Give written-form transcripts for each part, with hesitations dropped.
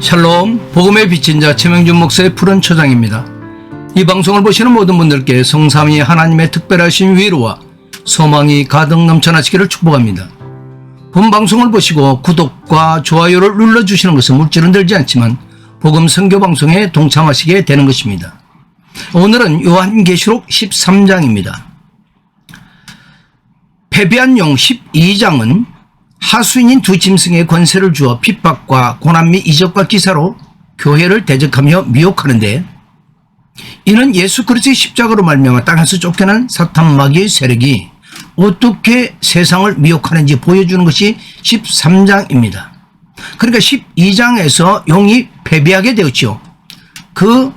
샬롬, 복음의 빛인 자 최명준 목사의 푸른 초장입니다. 이 방송을 보시는 모든 분들께 성삼위 하나님의 특별하신 위로와 소망이 가득 넘쳐나시기를 축복합니다. 본 방송을 보시고 구독과 좋아요를 눌러주시는 것은 물질은 들지 않지만 복음 선교 방송에 동참하시게 되는 것입니다. 오늘은 요한계시록 13장입니다. 패배한 용 12장은 하수인인 두 짐승의 권세를 주어 핍박과 고난 및 이적과 기사로 교회를 대적하며 미혹하는데, 이는 예수 그리스도의 십자가로 말미암아 땅에서 쫓겨난 사탄 마귀의 세력이 어떻게 세상을 미혹하는지 보여주는 것이 13장입니다. 그러니까 12장에서 용이 패배하게 되었죠. 그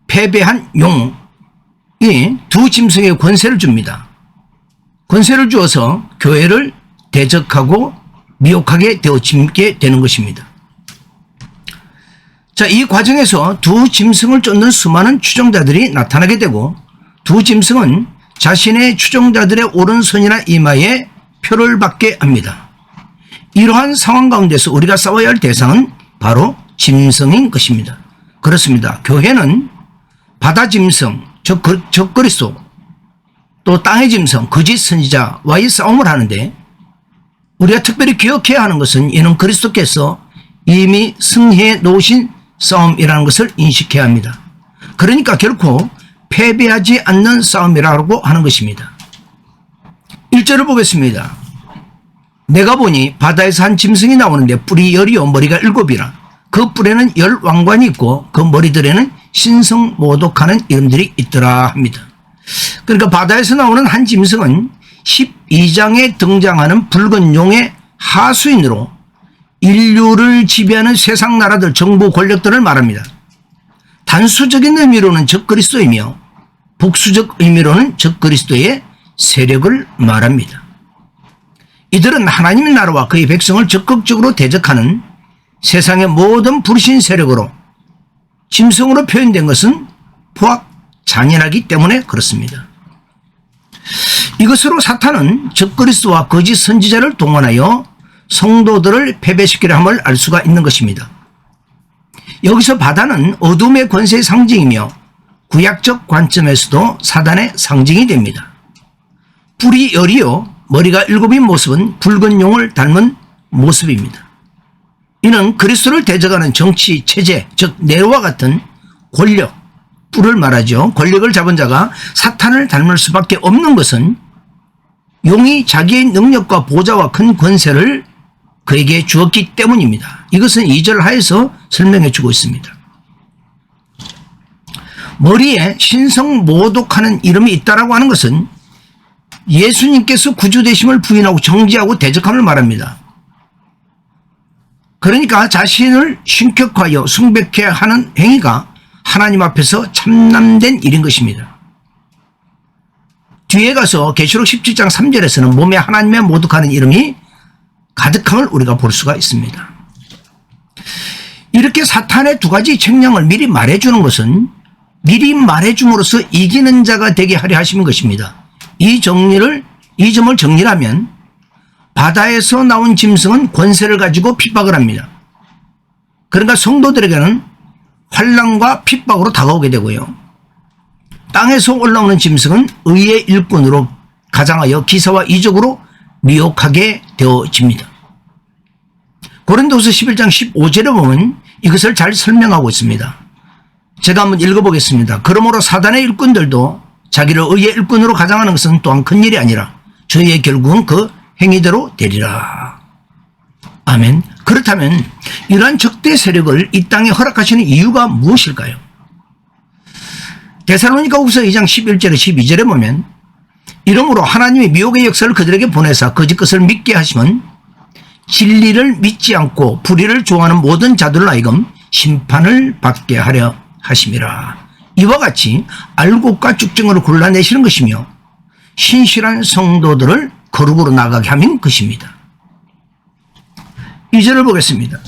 패배한 용이 두 짐승의 권세를 줍니다. 권세를 주어서 교회를 대적하고 미혹하게 되어지게 되는 것입니다. 자, 이 과정에서 두 짐승을 쫓는 수많은 추종자들이 나타나게 되고, 두 짐승은 자신의 추종자들의 오른손이나 이마에 표를 받게 합니다. 이러한 상황 가운데서 우리가 싸워야 할 대상은 바로 짐승인 것입니다. 그렇습니다. 교회는 바다 짐승, 즉 그리스도, 또 땅의 짐승, 거짓 선지자와의 싸움을 하는데, 우리가 특별히 기억해야 하는 것은 이는 그리스도께서 이미 승리해 놓으신 싸움이라는 것을 인식해야 합니다. 그러니까 결코 패배하지 않는 싸움이라고 하는 것입니다. 1절을 보겠습니다. 내가 보니 바다에서 한 짐승이 나오는데 뿔이 10이요 머리가 7이라. 그 뿔에는 10 왕관이 있고 그 머리들에는 신성모독하는 이름들이 있더라 합니다. 그러니까 바다에서 나오는 한 짐승은 12장에 등장하는 붉은 용의 하수인으로 인류를 지배하는 세상 나라들, 정부 권력들을 말합니다. 단수적인 의미로는 적그리스도이며 복수적 의미로는 적그리스도의 세력을 말합니다. 이들은 하나님의 나라와 그의 백성을 적극적으로 대적하는 세상의 모든 불신 세력으로, 짐승으로 표현된 것은 포악 잔인하기 때문에 그렇습니다. 이것으로 사탄은 적그리스도와 거짓 선지자를 동원하여 성도들을 패배시키려 함을 알 수가 있는 것입니다. 여기서 바다는 어둠의 권세의 상징이며 구약적 관점에서도 사단의 상징이 됩니다. 뿔이 10이요 머리가 7인 모습은 붉은 용을 닮은 모습입니다. 이는 그리스도를 대적하는 정치, 체제, 즉 네로와 같은 권력, 뿔을 말하죠. 권력을 잡은 자가 사탄을 닮을 수밖에 없는 것은 용이 자기의 능력과 보좌와 큰 권세를 그에게 주었기 때문입니다. 이것은 2절 하에서 설명해 주고 있습니다. 머리에 신성모독하는 이름이 있다라고 하는 것은 예수님께서 구주되심을 부인하고 정죄하고 대적함을 말합니다. 그러니까 자신을 신격화하여 숭배케 하는 행위가 하나님 앞에서 참남된 일인 것입니다. 뒤에 가서 계시록 17장 3절에서는 몸에 하나님의 모독하는 이름이 가득함을 우리가 볼 수가 있습니다. 이렇게 사탄의 두 가지 책량을 미리 말해주는 것은 미리 말해줌으로써 이기는 자가 되게 하려 하시는 것입니다. 이 점을 정리하면 바다에서 나온 짐승은 권세를 가지고 핍박을 합니다. 그러니까 성도들에게는 환난과 핍박으로 다가오게 되고요. 땅에서 올라오는 짐승은 의의 일꾼으로 가장하여 기사와 이적으로 미혹하게 되어집니다. 고린도서 11장 15절에 보면 이것을 잘 설명하고 있습니다. 제가 한번 읽어보겠습니다. 그러므로 사단의 일꾼들도 자기를 의의 일꾼으로 가장하는 것은 또한 큰일이 아니라 저희의 결국은 그 행위대로 되리라. 아멘. 그렇다면 이러한 적대 세력을 이 땅에 허락하시는 이유가 무엇일까요? 데살로니가후서 2장 11절에 12절에 보면 이러므로 하나님이 미혹의 역사를 그들에게 보내사 거짓 것을 믿게 하시면 진리를 믿지 않고 불의를 좋아하는 모든 자들로 하여금 심판을 받게 하려 하심이라. 이와 같이 알곡과 쭉정으로 골라내시는 것이며 신실한 성도들을 거룩으로 나가게 하는 것입니다. 2절을 보겠습니다.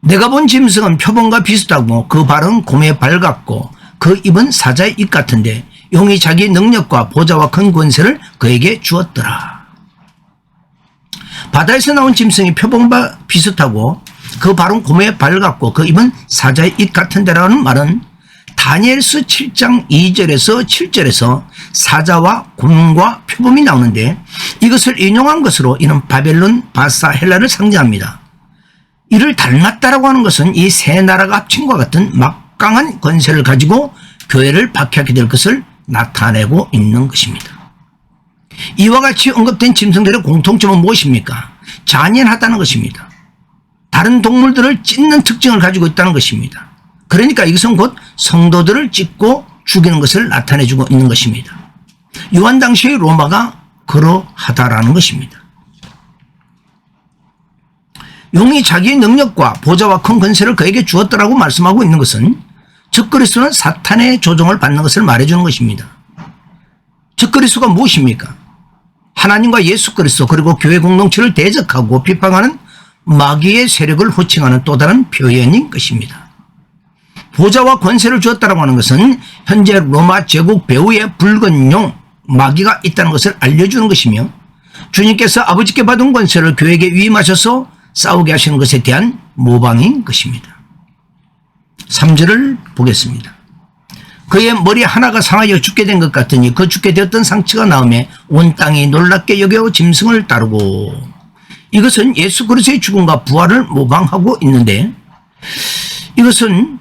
내가 본 짐승은 표범과 비슷하고 그 발은 곰의 발 같고 그 입은 사자의 입 같은데 용이 자기 능력과 보좌와 큰 권세를 그에게 주었더라. 바다에서 나온 짐승이 표범과 비슷하고 그 발은 곰의 발 같고 그 입은 사자의 입 같은데라는 말은 다니엘서 7장 2절에서 7절에서 사자와 곰과 표범이 나오는데 이것을 인용한 것으로 이는 바벨론, 바사, 헬라를 상징합니다. 이를 닮았다라고 하는 것은 이 세 나라가 합친 것 같은 막강한 권세를 가지고 교회를 박해하게 될 것을 나타내고 있는 것입니다. 이와 같이 언급된 짐승들의 공통점은 무엇입니까? 잔인하다는 것입니다. 다른 동물들을 찢는 특징을 가지고 있다는 것입니다. 그러니까 이것은 곧 성도들을 찢고 죽이는 것을 나타내주고 있는 것입니다. 요한 당시의 로마가 그러하다라는 것입니다. 용이 자기의 능력과 보좌와 큰 권세를 그에게 주었다라고 말씀하고 있는 것은 적그리스도는 사탄의 조종을 받는 것을 말해주는 것입니다. 적그리스도가 무엇입니까? 하나님과 예수 그리스도 그리고 교회 공동체를 대적하고 비판하는 마귀의 세력을 호칭하는 또 다른 표현인 것입니다. 보좌와 권세를 주었다라고 하는 것은 현재 로마 제국 배후에 붉은 용 마귀가 있다는 것을 알려주는 것이며 주님께서 아버지께 받은 권세를 교회에게 위임하셔서 싸우게 하시는 것에 대한 모방인 것입니다. 3절을 보겠습니다. 그의 머리 하나가 상하여 죽게 된 것 같으니 그 죽게 되었던 상처가 나오매 온 땅이 놀랍게 여겨 짐승을 따르고 이것은 예수 그리스도의 죽음과 부활을 모방하고 있는데 이것은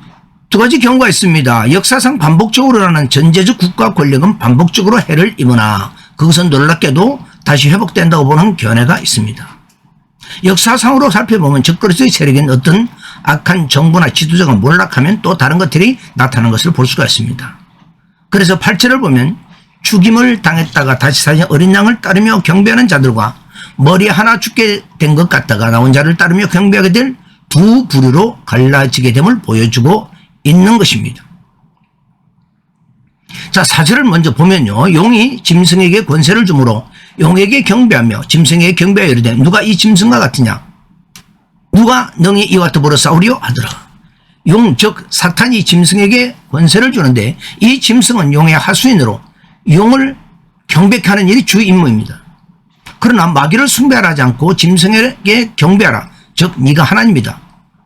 두 가지 경우가 있습니다. 역사상 반복적으로 일어나는 전제적 국가 권력은 반복적으로 해를 입으나 그것은 놀랍게도 다시 회복된다고 보는 견해가 있습니다. 역사상으로 살펴보면 적그리스도의 세력인 어떤 악한 정부나 지도자가 몰락하면 또 다른 것들이 나타나는 것을 볼 수가 있습니다. 그래서 8절을 보면 죽임을 당했다가 다시 사신 어린 양을 따르며 경배하는 자들과 머리 하나 죽게 된 것 같다가 나온 자를 따르며 경배하게 될 두 부류로 갈라지게 됨을 보여주고 있는 것입니다. 자, 4절을 먼저 보면요. 용이 짐승에게 권세를 주므로 용에게 경배하며 짐승에게 경배하여 이르되 누가 이 짐승과 같으냐? 누가 능히 이와 더불어 싸우리요? 하더라. 용, 즉 사탄이 짐승에게 권세를 주는데 이 짐승은 용의 하수인으로 용을 경배케 하는 일이 주 임무입니다. 그러나 마귀를 숭배하라 하지 않고 짐승에게 경배하라. 즉 네가 하나님이다.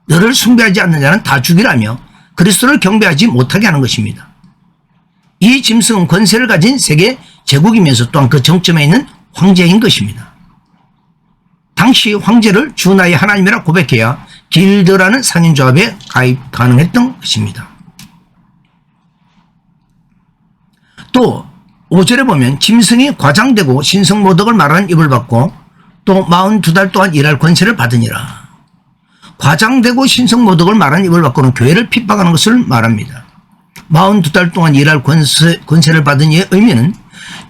너를 숭배하지 않는 자는 다 죽이라며 그리스도를 경배하지 못하게 하는 것입니다. 이 짐승은 권세를 가진 세계 제국이면서 또한 그 정점에 있는 황제인 것입니다. 당시 황제를 주나의 하나님이라 고백해야 길드라는 상인조합에 가입 가능했던 것입니다. 또 5절에 보면 짐승이 과장되고 신성모독을 말하는 입을 받고 또 42달 동안 일할 권세를 받으니라. 과장되고 신성모독을 말하는 입을 받고는 교회를 핍박하는 것을 말합니다. 42달 동안 일할 권세를 받은 이의 의미는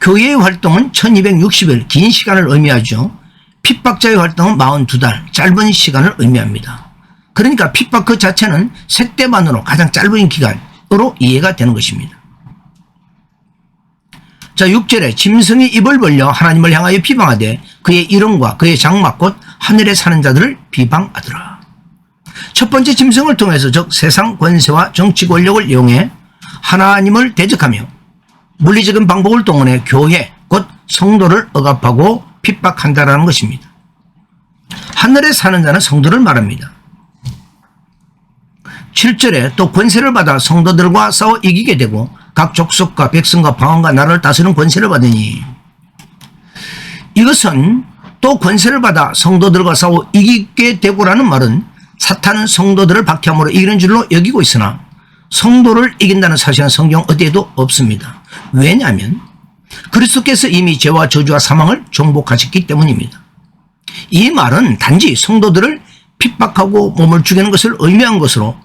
교회의 활동은 1260일 긴 시간을 의미하죠. 핍박자의 활동은 42달 짧은 시간을 의미합니다. 그러니까 핍박 그 자체는 색대만으로 가장 짧은 기간으로 이해가 되는 것입니다. 자, 6절에 짐승이 입을 벌려 하나님을 향하여 비방하되 그의 이름과 그의 장막 곧 하늘에 사는 자들을 비방하더라. 첫 번째 짐승을 통해서 즉 세상 권세와 정치 권력을 이용해 하나님을 대적하며 물리적인 방법을 동원해 교회 곧 성도를 억압하고 핍박한다라는 것입니다. 하늘에 사는 자는 성도를 말합니다. 7절에 또 권세를 받아 성도들과 싸워 이기게 되고 각 족속과 백성과 방언과 나라를 다스리는 권세를 받으니 이것은 또 권세를 받아 성도들과 싸워 이기게 되고라는 말은 사탄은 성도들을 박해함으로 이기는 줄로 여기고 있으나 성도를 이긴다는 사실은 성경 어디에도 없습니다. 왜냐하면 그리스도께서 이미 죄와 저주와 사망을 정복하셨기 때문입니다. 이 말은 단지 성도들을 핍박하고 몸을 죽이는 것을 의미한 것으로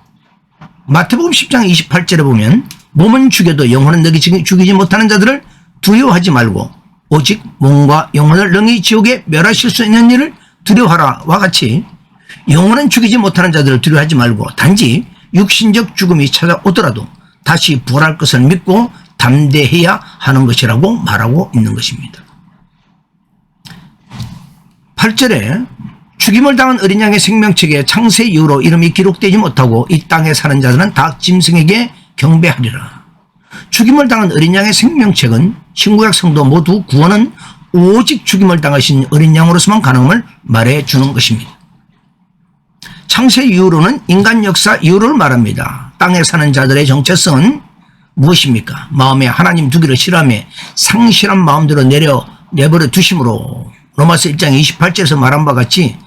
마태복음 10장 28절에 보면 몸은 죽여도 영혼은 너희 죽이지 못하는 자들을 두려워하지 말고 오직 몸과 영혼을 능히 지옥에 멸하실 수 있는 일을 두려워하라와 같이 영혼은 죽이지 못하는 자들을 두려워하지 말고 단지 육신적 죽음이 찾아오더라도 다시 부활할 것을 믿고 담대해야 하는 것이라고 말하고 있는 것입니다. 8절에 죽임을 당한 어린 양의 생명책에 창세 이후로 이름이 기록되지 못하고 이 땅에 사는 자들은 다 짐승에게 경배하리라. 죽임을 당한 어린 양의 생명책은 신구약 성도 모두 구원은 오직 죽임을 당하신 어린 양으로서만 가능함을 말해주는 것입니다. 창세 이후로는 인간 역사 이후를 말합니다. 땅에 사는 자들의 정체성은 무엇입니까? 마음에 하나님 두기를 싫어하며 상실한 마음대로 내버려 두심으로 로마서 1장 28절에서 말한 바와 같이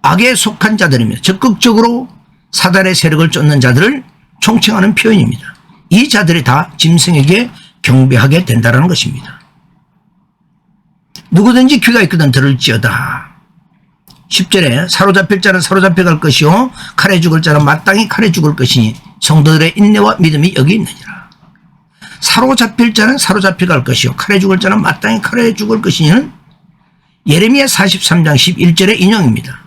악에 속한 자들이며 적극적으로 사단의 세력을 쫓는 자들을 총칭하는 표현입니다. 이 자들이 다 짐승에게 경배하게 된다는 것입니다. 누구든지 귀가 있거든 들을지어다. 10절에 사로잡힐 자는 사로잡혀갈 것이요 칼에 죽을 자는 마땅히 칼에 죽을 것이니 성도들의 인내와 믿음이 여기 있느니라. 사로잡힐 자는 사로잡혀갈 것이요 칼에 죽을 자는 마땅히 칼에 죽을 것이니는 예레미야 43장 11절의 인용입니다.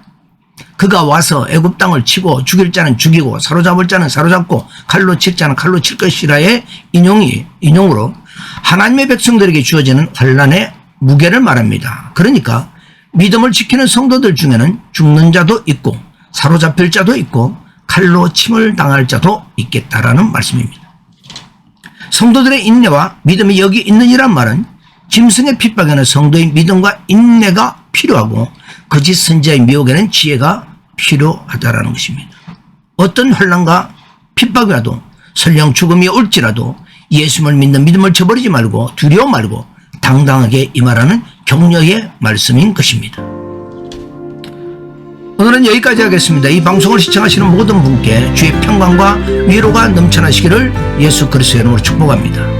그가 와서 애굽 땅을 치고 죽일 자는 죽이고 사로잡을 자는 사로잡고 칼로 칠 자는 칼로 칠 것이라의 인용으로 하나님의 백성들에게 주어지는 환난의 무게를 말합니다. 그러니까 믿음을 지키는 성도들 중에는 죽는 자도 있고 사로잡힐 자도 있고 칼로 침을 당할 자도 있겠다라는 말씀입니다. 성도들의 인내와 믿음이 여기 있느니란 말은 짐승의 핍박에는 성도의 믿음과 인내가 필요하고 거짓 선지자의 미혹에는 지혜가 필요하다라는 것입니다. 어떤 환난과 핍박이 와도 설령 죽음이 올지라도 예수를 믿는 믿음을 저버리지 말고 두려워 말고 당당하게 임하라는 격려의 말씀인 것입니다. 오늘은 여기까지 하겠습니다. 이 방송을 시청하시는 모든 분께 주의 평강과 위로가 넘쳐나시기를 예수 그리스도의 이름으로 축복합니다.